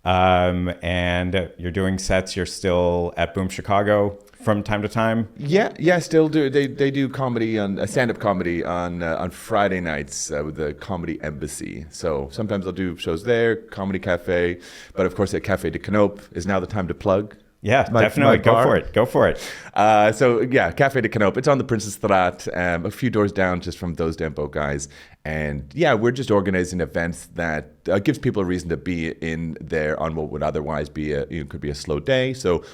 And you're doing sets. You're still at Boom Chicago from time to time. Yeah, still do. They do comedy on stand-up comedy on Friday nights with the Comedy Embassy. So sometimes I'll do shows there, Comedy Cafe. But of course, at Café de Knoop is now the time to plug. Yeah, definitely. Go for it. So yeah, Café de Knoop. It's on the Prinsesstraat, a few doors down just from Those Damn Boat Guys. And yeah, we're just organizing events that gives people a reason to be in there on what would otherwise be could be a slow day. So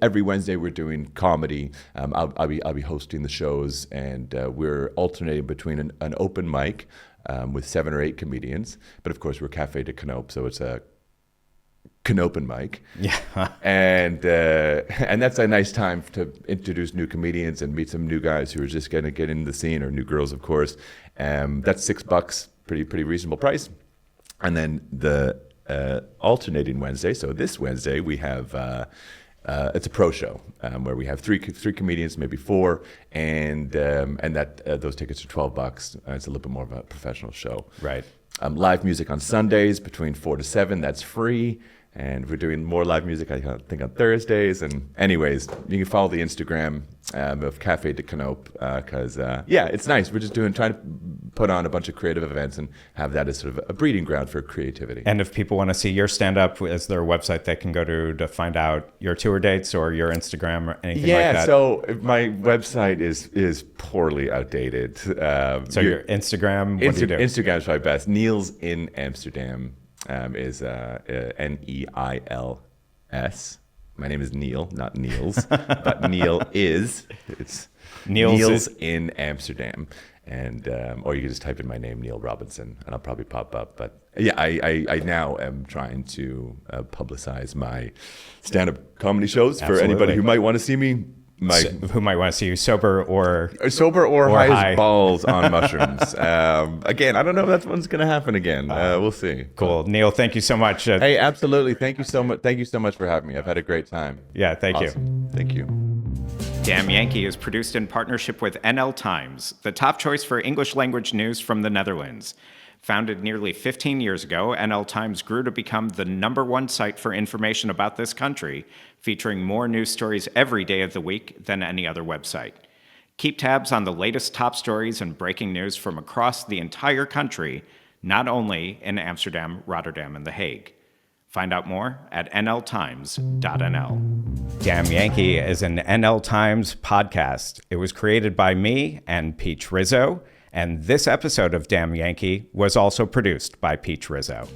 every Wednesday we're doing comedy. I'll be hosting the shows, and we're alternating between an open mic with 7 or 8 comedians. But of course, we're Café de Knoop, so it's a Knopen mic. Yeah. And that's a nice time to introduce new comedians and meet some new guys who are just going to get into the scene, or new girls, of course. That's $6, pretty reasonable price. And then the alternating Wednesday, so this Wednesday we have it's a pro show where we have three comedians, maybe 4, and that those tickets are $12. It's a little bit more of a professional show. Right. Live music on Sundays between 4 to 7. That's free. And we're doing more live music, I think, on Thursdays. And anyways, you can follow the Instagram of Café de Knoop because, it's nice. We're just trying to put on a bunch of creative events and have that as sort of a breeding ground for creativity. And if people want to see your stand-up, is there a website they can go to find out your tour dates or your Instagram or anything like that? Yeah, so my website is poorly outdated. So your Instagram, what do you do? Instagram is probably best. Niels in Amsterdam. Is Neils. My name is Neil, not Niels, but it's Niels in Amsterdam. And or you can just type in my name, Neil Robinson, and I'll probably pop up. But yeah, I now am trying to publicize my stand-up comedy shows for anybody who might want to see me. Who might want to see you sober or high as balls on mushrooms. Again, I don't know if that one's going to happen again. We'll see. Cool. Neil, thank you so much. Hey, absolutely. Thank you so much. Thank you so much for having me. I've had a great time. Yeah, thank you. Thank you. Damn Yankee is produced in partnership with NL Times, the top choice for English language news from the Netherlands. Founded nearly 15 years ago, NL Times grew to become the #1 site for information about this country, featuring more news stories every day of the week than any other website. Keep tabs on the latest top stories and breaking news from across the entire country, not only in Amsterdam, Rotterdam, and The Hague. Find out more at nltimes.nl. Damn Yankee is an NL Times podcast. It was created by me and Peach Rizzo, and this episode of Damn Yankee was also produced by Peach Rizzo.